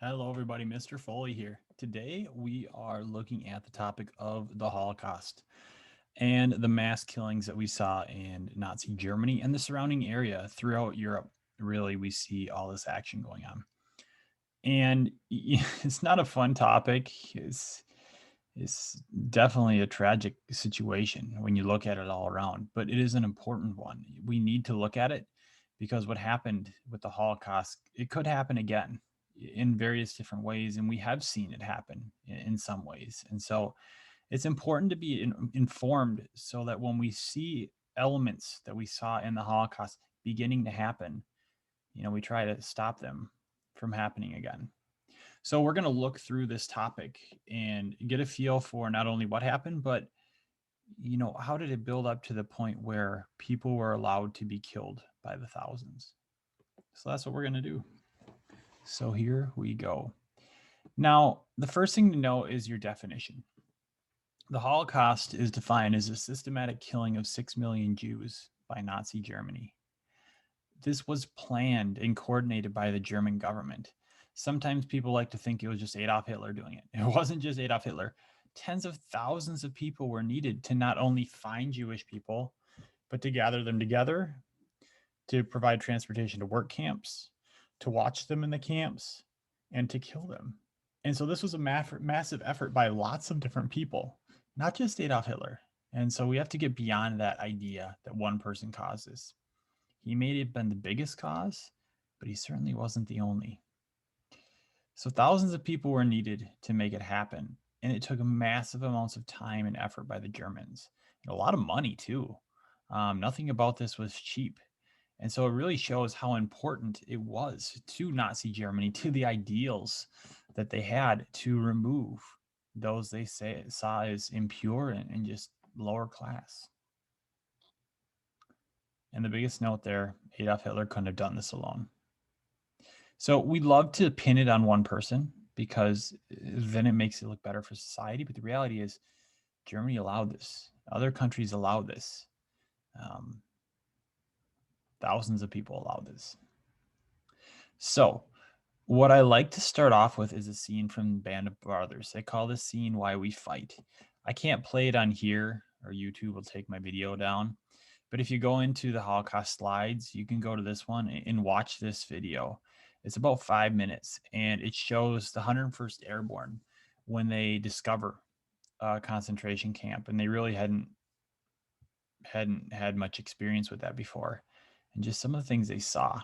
Hello, everybody. Mr. Foley here. Today, we are looking at the topic of the Holocaust and the mass killings that we saw in Nazi Germany and the surrounding area throughout Europe. Really, we see all this action going on. And it's not a fun topic. It's definitely a tragic situation when you look at it all around, but it is an important one. We need to look at it because what happened with the Holocaust, it could happen again in various different ways, and we have seen it happen in some ways. And so it's important to be informed so that when we see elements that we saw in the Holocaust beginning to happen, we try to stop them from happening again. So we're going to look through this topic and get a feel for not only what happened, but how did it build up to the point where people were allowed to be killed by the thousands? So that's what we're going to do. So here we go. Now, the first thing to know is your definition. The Holocaust is defined as a systematic killing of 6 million Jews by Nazi Germany. This was planned and coordinated by the German government. Sometimes people like to think it was just Adolf Hitler doing it. It wasn't just Adolf Hitler. Tens of thousands of people were needed to not only find Jewish people, but to gather them together, to provide transportation to work camps, to watch them in the camps, and to kill them. And so this was a massive effort by lots of different people, not just Adolf Hitler. And so we have to get beyond that idea that one person caused this. He may have been the biggest cause, but he certainly wasn't the only. So thousands of people were needed to make it happen, and it took massive amounts of time and effort by the Germans, and a lot of money too. Nothing about this was cheap. And so it really shows how important it was to Nazi Germany, to the ideals that they had to remove those they saw as impure and just lower class. And the biggest note there, Adolf Hitler couldn't have done this alone. So we love to pin it on one person because then it makes it look better for society. But the reality is, Germany allowed this. Other countries allowed this. Um, Thousands of people allowed this. So what I like to start off with is a scene from Band of Brothers. They call this scene "Why We Fight." I can't play it on here, or YouTube will take my video down. But if you go into the Holocaust slides, you can go to this one and watch this video. It's about 5 minutes, and it shows the 101st Airborne when they discover a concentration camp, and they really hadn't had much experience with that before, and just some of the things they saw.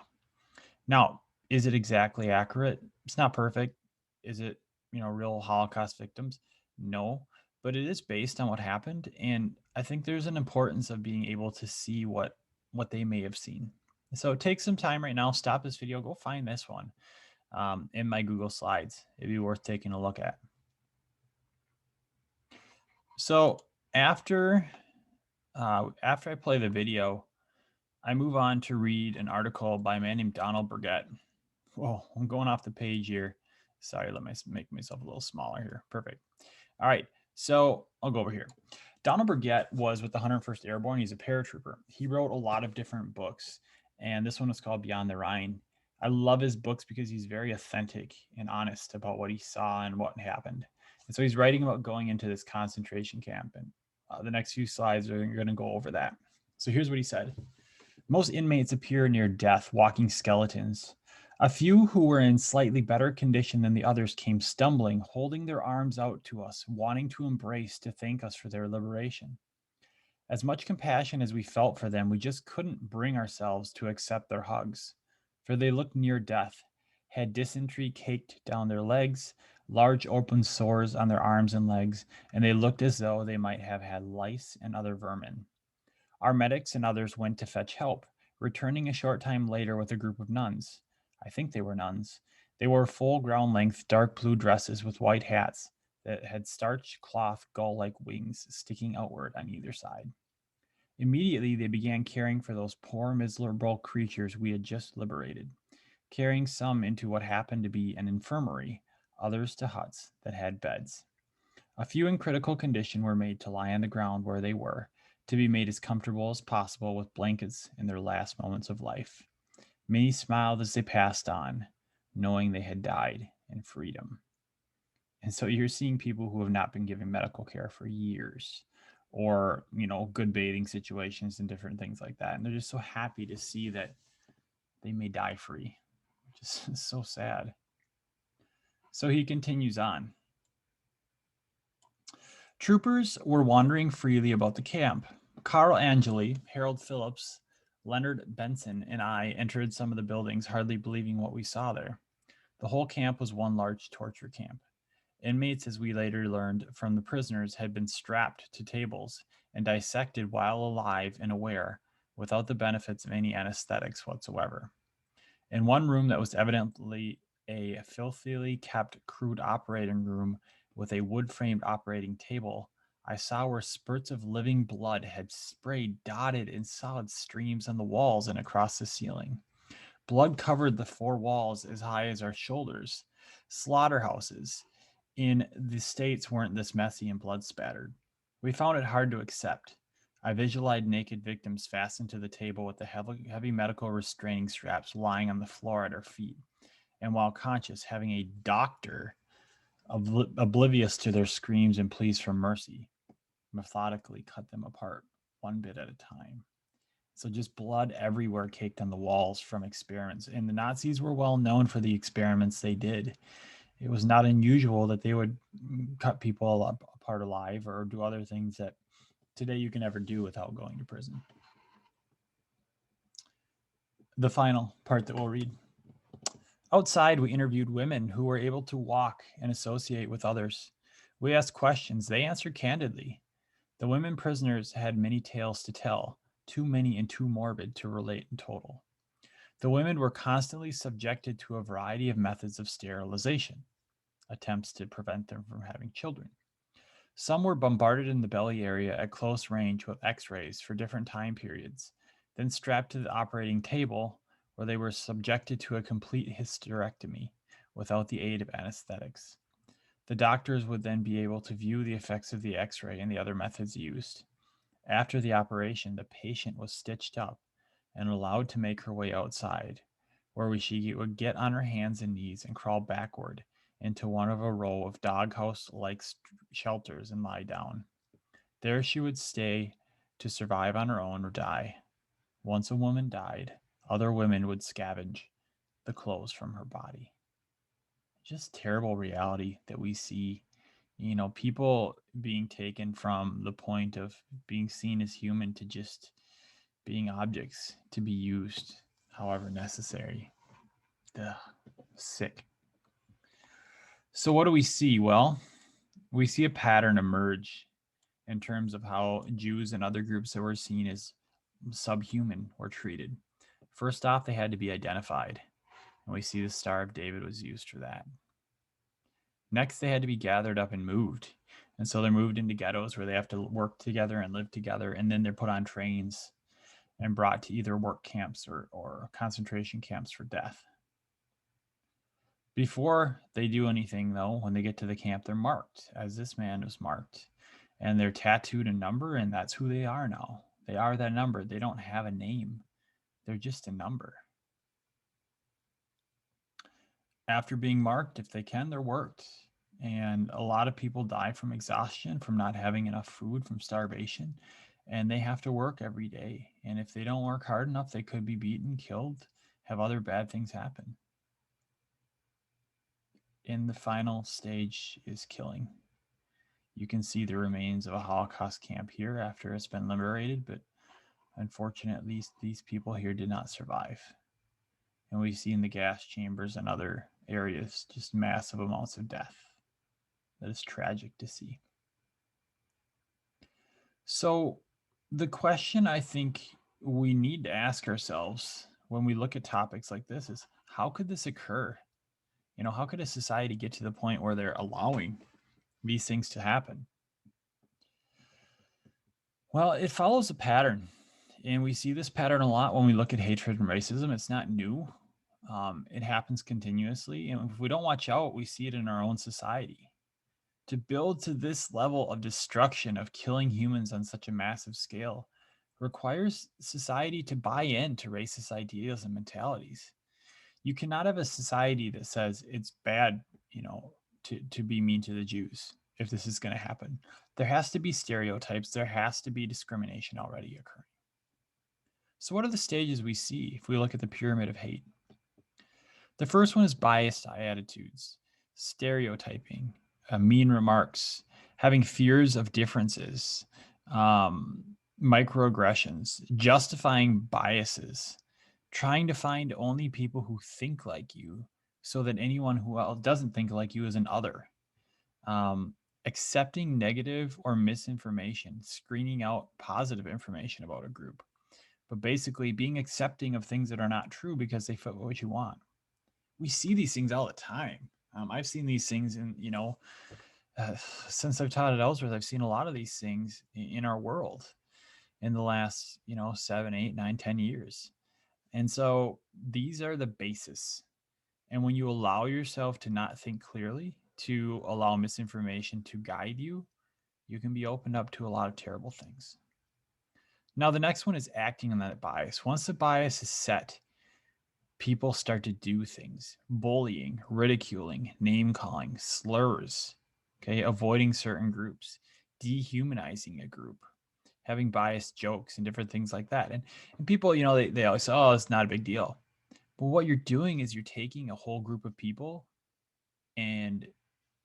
Now, is it exactly accurate? It's not perfect. Is it, real Holocaust victims? No, but it is based on what happened, and I think there's an importance of being able to see what they may have seen. So take some time right now, stop this video, go find this one in my Google Slides. It'd be worth taking a look at. So after I play the video, I move on to read an article by a man named Donald Burgett. Whoa, I'm going off the page here. Sorry, let me make myself a little smaller here. Perfect. All right, so I'll go over here. Donald Burgett was with the 101st Airborne. He's a paratrooper. He wrote a lot of different books, and this one was called Beyond the Rhine. I love his books because he's very authentic and honest about what he saw and what happened. And so he's writing about going into this concentration camp, and the next few slides are going to go over that. So here's what he said. Most inmates appear near death, walking skeletons. A few who were in slightly better condition than the others came stumbling, holding their arms out to us, wanting to embrace, to thank us for their liberation. As much compassion as we felt for them, we just couldn't bring ourselves to accept their hugs, for they looked near death, had dysentery caked down their legs, large open sores on their arms and legs, and they looked as though they might have had lice and other vermin. Our medics and others went to fetch help, returning a short time later with a group of nuns. I think they were nuns. They wore full ground length dark blue dresses with white hats that had starched cloth gull like wings sticking outward on either side. Immediately, they began caring for those poor, miserable creatures we had just liberated, carrying some into what happened to be an infirmary, others to huts that had beds. A few in critical condition were made to lie on the ground where they were, to be made as comfortable as possible with blankets in their last moments of life. Many smiled as they passed on, knowing they had died and freedom. And so you're seeing people who have not been given medical care for years or, good bathing situations and different things like that. And they're just so happy to see that they may die free, which is so sad. So he continues on. Troopers were wandering freely about the camp. Carl Angeli, Harold Phillips, Leonard Benson, and I entered some of the buildings, hardly believing what we saw there. The whole camp was one large torture camp. Inmates, as we later learned from the prisoners, had been strapped to tables and dissected while alive and aware, without the benefits of any anesthetics whatsoever. In one room that was evidently a filthily kept crude operating room with a wood framed operating table, I saw where spurts of living blood had sprayed dotted in solid streams on the walls and across the ceiling. Blood covered the four walls as high as our shoulders. Slaughterhouses in the States weren't this messy and blood spattered. We found it hard to accept. I visualized naked victims fastened to the table with the heavy medical restraining straps lying on the floor at our feet, and while conscious, having a doctor, oblivious to their screams and pleas for mercy, methodically cut them apart, one bit at a time. So just blood everywhere caked on the walls from experiments. And the Nazis were well known for the experiments they did. It was not unusual that they would cut people apart alive or do other things that today you can never do without going to prison. The final part that we'll read. Outside, we interviewed women who were able to walk and associate with others. We asked questions. They answered candidly. The women prisoners had many tales to tell, too many and too morbid to relate in total. The women were constantly subjected to a variety of methods of sterilization, attempts to prevent them from having children. Some were bombarded in the belly area at close range with x rays for different time periods, then strapped to the operating table where they were subjected to a complete hysterectomy without the aid of anesthetics. The doctors would then be able to view the effects of the x ray and the other methods used. After the operation, the patient was stitched up and allowed to make her way outside, where she would get on her hands and knees and crawl backward into one of a row of doghouse like shelters and lie down. There she would stay to survive on her own or die. Once a woman died, other women would scavenge the clothes from her body. Just terrible reality that we see, people being taken from the point of being seen as human to just being objects to be used however necessary. Ugh, sick. So, what do we see? Well, we see a pattern emerge in terms of how Jews and other groups that were seen as subhuman were treated. First off, they had to be identified, and we see the Star of David was used for that. Next, they had to be gathered up and moved. And so they're moved into ghettos where they have to work together and live together, and then they're put on trains and brought to either work camps or concentration camps for death. Before they do anything, though, when they get to the camp, they're marked, as this man was marked. And they're tattooed a number, and that's who they are now. They are that number. They don't have a name, they're just a number. After being marked, if they can, they're worked. And a lot of people die from exhaustion, from not having enough food, from starvation, and they have to work every day. And if they don't work hard enough, they could be beaten, killed, have other bad things happen. In the final stage is killing. You can see the remains of a Holocaust camp here after it's been liberated, but unfortunately, these people here did not survive. And we see in the gas chambers and other areas just massive amounts of death. That is tragic to see. So, the question I think we need to ask ourselves when we look at topics like this is, how could this occur? How could a society get to the point where they're allowing these things to happen? Well, it follows a pattern. And we see this pattern a lot when we look at hatred and racism. It's not new. It happens continuously. And if we don't watch out, we see it in our own society. To build to this level of destruction, of killing humans on such a massive scale, requires society to buy into racist ideas and mentalities. You cannot have a society that says it's bad, you know, to be mean to the Jews if this is going to happen. There has to be stereotypes. There has to be discrimination already occurring. So, what are the stages we see if we look at the pyramid of hate? The first one is biased attitudes, stereotyping, mean remarks, having fears of differences, microaggressions, justifying biases, trying to find only people who think like you so that anyone who else doesn't think like you is an other. Um, Accepting negative or misinformation, screening out positive information about a group, but basically being accepting of things that are not true because they fit what you want. We see these things all the time. I've seen these things uh, since I've taught at Ellsworth, I've seen a lot of these things in our world in the last, 7, 8, 9, 10 years. And so these are the basis. And when you allow yourself to not think clearly, to allow misinformation to guide you, you can be opened up to a lot of terrible things. Now, the next one is acting on that bias. Once the bias is set, people start to do things: bullying, ridiculing, name calling, slurs, okay, avoiding certain groups, dehumanizing a group, having biased jokes and different things like that. And people, they always say, oh, it's not a big deal. But what you're doing is you're taking a whole group of people and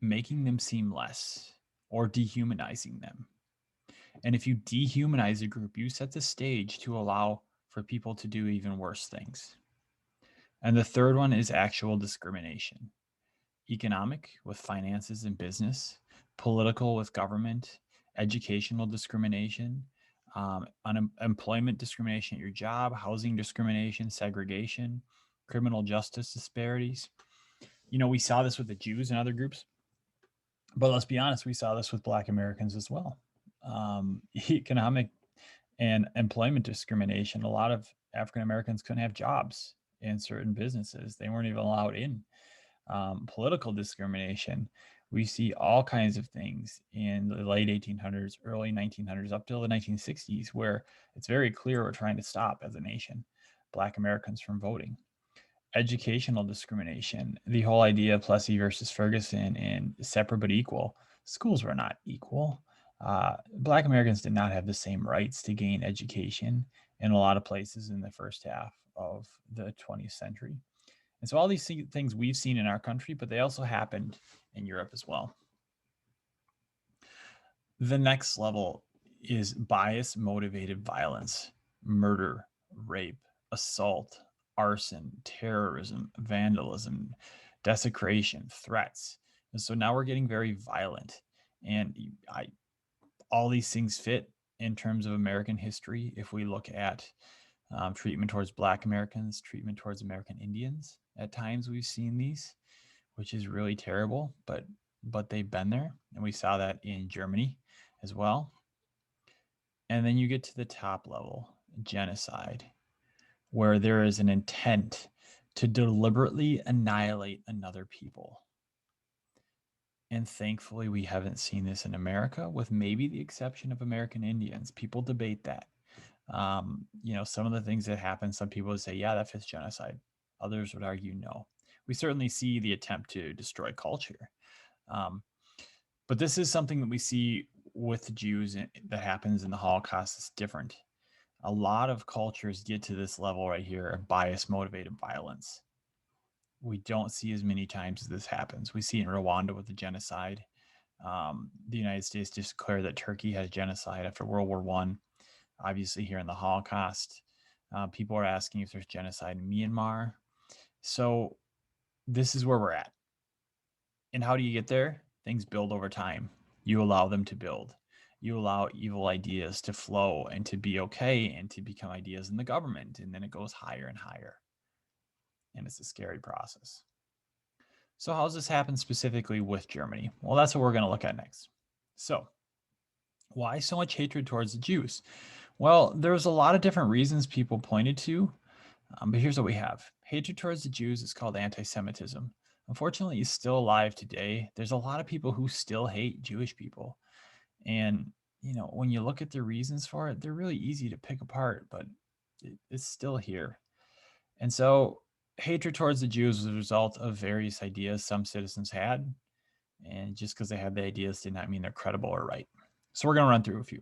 making them seem less or dehumanizing them. And if you dehumanize a group, you set the stage to allow for people to do even worse things. And the third one is actual discrimination: economic with finances and business, political with government, educational discrimination, unemployment discrimination at your job, housing discrimination, segregation, criminal justice disparities. We saw this with the Jews and other groups, but let's be honest, we saw this with Black Americans as well. Economic and employment discrimination. A lot of African Americans couldn't have jobs in certain businesses, they weren't even allowed in. Political discrimination. We see all kinds of things in the late 1800s, early 1900s, up till the 1960s, where it's very clear we're trying to stop as a nation Black Americans from voting. Educational discrimination, the whole idea of Plessy versus Ferguson and separate but equal. Schools were not equal. Black Americans did not have the same rights to gain education in a lot of places in the first half of the 20th century. And so all these things we've seen in our country, but they also happened in Europe as well. The next level is bias motivated violence: murder, rape, assault, arson, terrorism, vandalism, desecration, threats. And so now we're getting very violent. And all these things fit in terms of American history. If we look at treatment towards Black Americans, treatment towards American Indians, at times we've seen these, which is really terrible, but they've been there, and we saw that in Germany as well. And then you get to the top level, genocide, where there is an intent to deliberately annihilate another people. And thankfully, we haven't seen this in America, with maybe the exception of American Indians. People debate that. Some of the things that happen, some people would say, yeah, that fits genocide. Others would argue, no. We certainly see the attempt to destroy culture. Um, but this is something that we see with the Jews that happens in the Holocaust. It's different. A lot of cultures get to this level right here of bias motivated violence. We don't see as many times as this happens. We see it in Rwanda with the genocide. The United States declared that Turkey has genocide after World War I. Obviously, here in the Holocaust, people are asking if there's genocide in Myanmar. So this is where we're at. And how do you get there? Things build over time. You allow them to build. You allow evil ideas to flow and to be okay and to become ideas in the government. And then it goes higher and higher. And it's a scary process. So, how does this happen specifically with Germany? Well, that's what we're going to look at next. So, why so much hatred towards the Jews? Well, there's a lot of different reasons people pointed to, but here's what we have. Hatred towards the Jews is called anti-Semitism. Unfortunately, it's still alive today. There's a lot of people who still hate Jewish people. And, when you look at the reasons for it, they're really easy to pick apart, but it's still here. And so hatred towards the Jews was a result of various ideas some citizens had, and just because they had the ideas did not mean they're credible or right. So we're going to run through a few.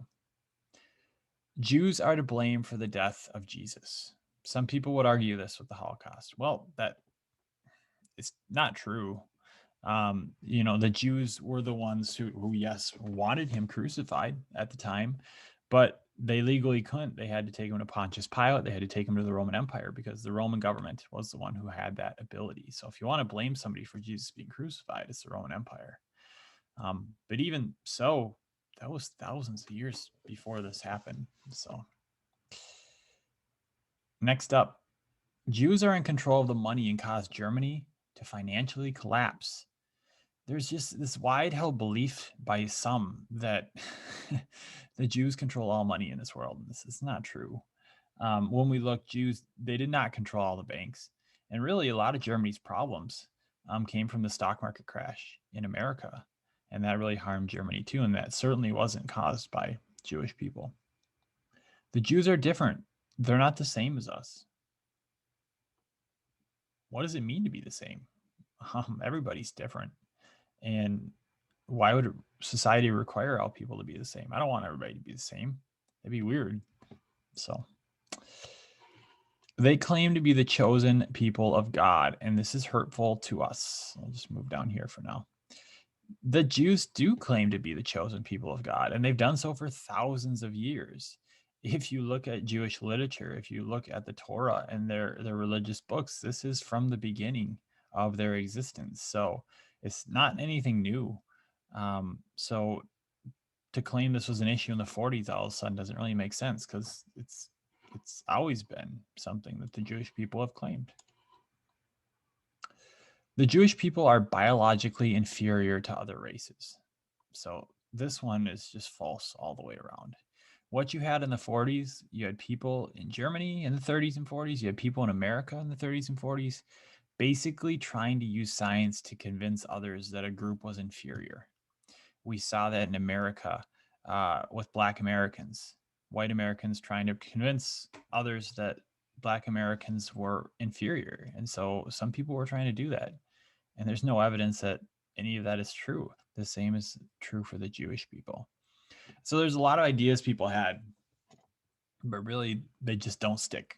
Jews are to blame for the death of Jesus. Some people would argue this with the Holocaust. Well, that is not true. The Jews were the ones who, yes, wanted him crucified at the time, but they legally couldn't. They had to take him to Pontius Pilate. They had to take him to the Roman Empire because the Roman government was the one who had that ability. So if you want to blame somebody for Jesus being crucified, it's the Roman Empire. But even so, that was thousands of years before this happened. So next up, Jews are in control of the money and cause Germany to financially collapse. There's just this wide held belief by some that the Jews control all money in this world. And this is not true. When we look, Jews, they did not control all the banks. And really, a lot of Germany's problems came from the stock market crash in America. And that really harmed Germany too. And that certainly wasn't caused by Jewish people. The Jews are different. They're not the same as us. What does it mean to be the same? Everybody's different. And why would society require all people to be the same? I don't want everybody to be the same. That'd be weird. So they claim to be the chosen people of God, and this is hurtful to us. I'll just move down here for now. The Jews do claim to be the chosen people of God, and they've done so for thousands of years. If you look at Jewish literature, if you look at the Torah and their religious books, this is from the beginning of their existence. So it's not anything new. So to claim this was an issue in the 40s all of a sudden doesn't really make sense because it's always been something that the Jewish people have claimed. The Jewish people are biologically inferior to other races. So this one is just false all the way around. What you had in the 40s, you had people in Germany in the 30s and 40s, you had people in America in the 30s and 40s, basically trying to use science to convince others that a group was inferior. We saw that in America with Black Americans, white Americans trying to convince others that Black Americans were inferior. And so some people were trying to do that. And there's no evidence that any of that is true. The same is true for the Jewish people. So there's a lot of ideas people had, but really they just don't stick.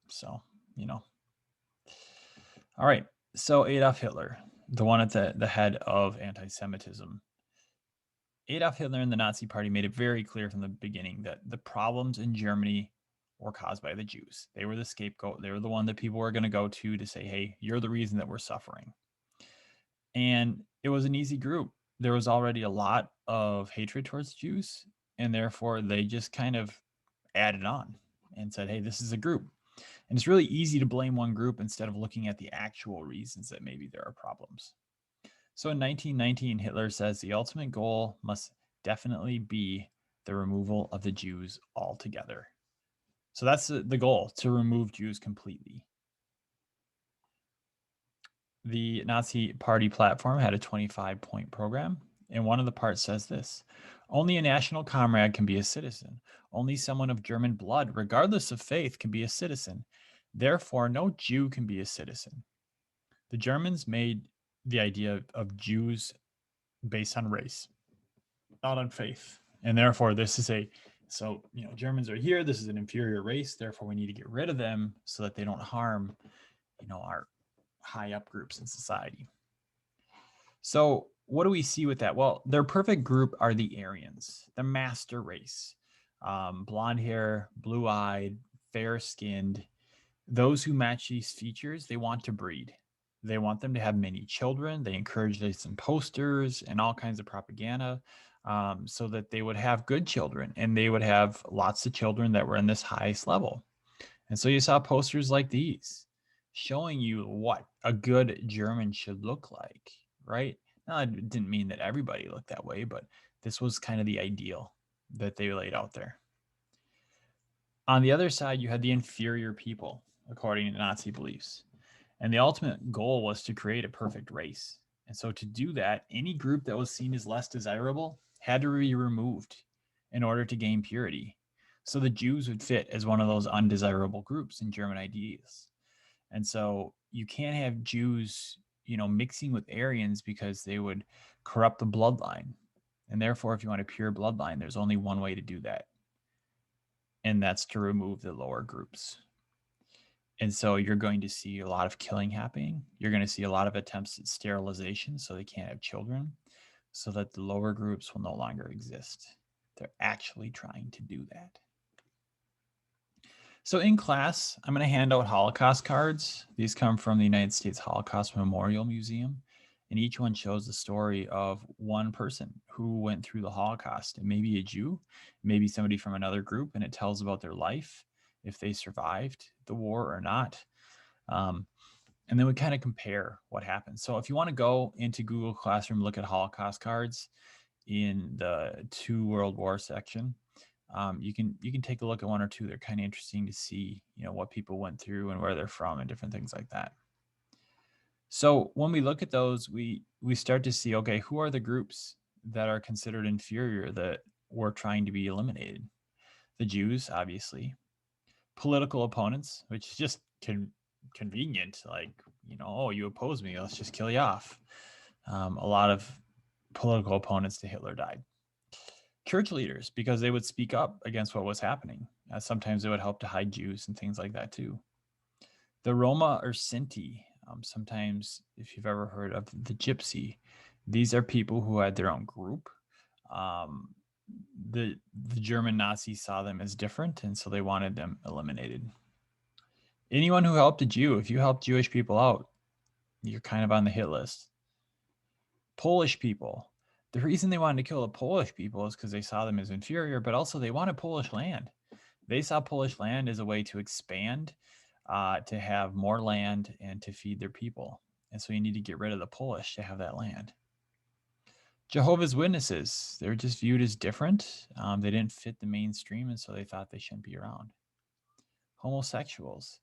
So, All right. So Adolf Hitler, the one at the head of anti-Semitism. Adolf Hitler and the Nazi Party made it very clear from the beginning that the problems in Germany were caused by the Jews. They were the scapegoat. They were the one that people were going to go to say, hey, you're the reason that we're suffering. And it was an easy group. There was already a lot of hatred towards Jews, and therefore they just kind of added on and said, hey, this is a group. And it's really easy to blame one group instead of looking at the actual reasons that maybe there are problems. So in 1919, Hitler says the ultimate goal must definitely be the removal of the Jews altogether. So that's the goal, to remove Jews completely. The Nazi Party platform had a 25-point program, and one of the parts says this: only a national comrade can be a citizen. Only someone of German blood, regardless of faith, can be a citizen. Therefore, no Jew can be a citizen. The Germans made the idea of Jews based on race, not on faith. And therefore, Germans are here. This is an inferior race. Therefore, we need to get rid of them so that they don't harm, our high up groups in society. So what do we see with that? Well, their perfect group are the Aryans, the master race. Blonde hair, blue eyed, fair skinned. Those who match these features, they want to breed. They want them to have many children. They encourage this in posters and all kinds of propaganda so that they would have good children and they would have lots of children that were in this highest level. And so you saw posters like these showing you what a good German should look like, right? Now, it didn't mean that everybody looked that way, but this was kind of the ideal that they laid out there. On the other side, you had the inferior people, according to Nazi beliefs. And the ultimate goal was to create a perfect race. And so to do that, any group that was seen as less desirable had to be removed in order to gain purity. So the Jews would fit as one of those undesirable groups in German ideas. And so you can't have Jews, mixing with Aryans because they would corrupt the bloodline. And therefore, if you want a pure bloodline, there's only one way to do that, and that's to remove the lower groups. And so you're going to see a lot of killing happening. You're going to see a lot of attempts at sterilization so they can't have children, so that the lower groups will no longer exist. They're actually trying to do that. So in class, I'm going to hand out Holocaust cards. These come from the United States Holocaust Memorial Museum, and each one shows the story of one person who went through the Holocaust. It may be a Jew, maybe somebody from another group, and it tells about their life, if they survived the war or not. And then we kind of compare what happened. So if you want to go into Google Classroom, look at Holocaust cards in the 2 World War section, you can take a look at one or two. They're kind of interesting to see, what people went through and where they're from and different things like that. So when we look at those, we start to see, okay, who are the groups that are considered inferior that were trying to be eliminated? The Jews, obviously. Political opponents, which is just convenient. Like, oh, you oppose me, let's just kill you off. A lot of political opponents to Hitler died. Church leaders, because they would speak up against what was happening. Sometimes they would help to hide Jews and things like that too. The Roma or Sinti, sometimes if you've ever heard of the Gypsy, these are people who had their own group. Um, the German Nazis saw them as different, and so they wanted them eliminated. Anyone who helped a Jew, if you helped Jewish people out, you're kind of on the hit list. Polish people. The reason they wanted to kill the Polish people is because they saw them as inferior, but also they wanted Polish land. They saw Polish land as a way to expand, to have more land, and to feed their people. And so you need to get rid of the Polish to have that land. Jehovah's Witnesses, they were just viewed as different. They didn't fit the mainstream, and so they thought they shouldn't be around. Homosexuals,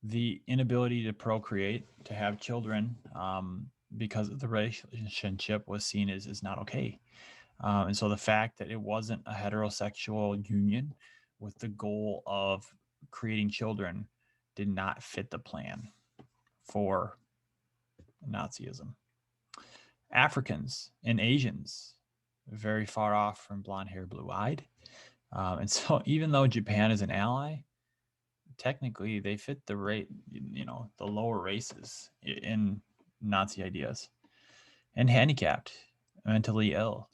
the inability to procreate, to have children, because the relationship was seen as not okay. And so the fact that it wasn't a heterosexual union with the goal of creating children did not fit the plan for Nazism. Africans and Asians, very far off from blonde hair, blue eyed. And so even though Japan is an ally, technically they fit the the lower races in Nazi ideas. And handicapped, mentally ill,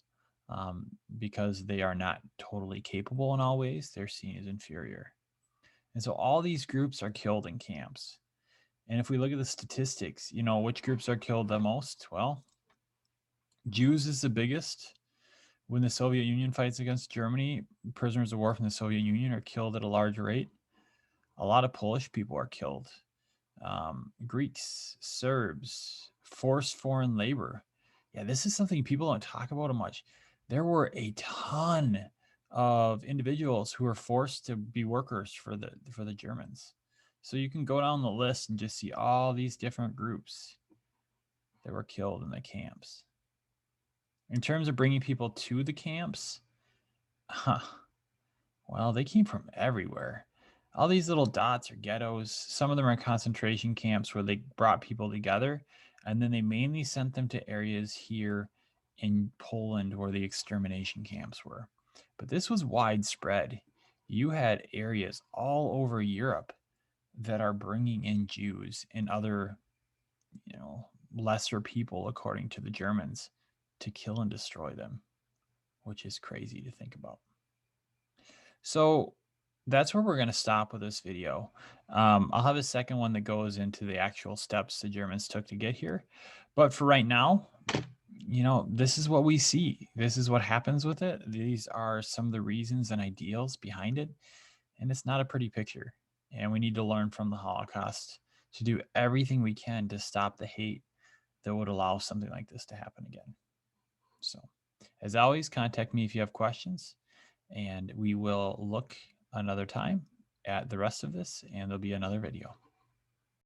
because they are not totally capable in all ways. They're seen as inferior. And so all these groups are killed in camps. And if we look at the statistics, which groups are killed the most? Well, Jews is the biggest. When the Soviet Union fights against Germany, prisoners of war from the Soviet Union are killed at a large rate. A lot of Polish people are killed. Greeks, Serbs, forced foreign labor. Yeah, this is something people don't talk about much. There were a ton of individuals who were forced to be workers for the Germans. So you can go down the list and just see all these different groups that were killed in the camps. In terms of bringing people to the camps, well, they came from everywhere. All these little dots are ghettos. Some of them are concentration camps where they brought people together, and then they mainly sent them to areas here in Poland where the extermination camps were. But this was widespread. You had areas all over Europe that are bringing in Jews and other, lesser people, according to the Germans, to kill and destroy them, which is crazy to think about. So that's where we're going to stop with this video. I'll have a second one that goes into the actual steps the Germans took to get here. But for right now, this is what we see. This is what happens with it. These are some of the reasons and ideals behind it. And it's not a pretty picture. And we need to learn from the Holocaust to do everything we can to stop the hate that would allow something like this to happen again. So, as always, contact me if you have questions, and we will look another time at the rest of this, and there'll be another video.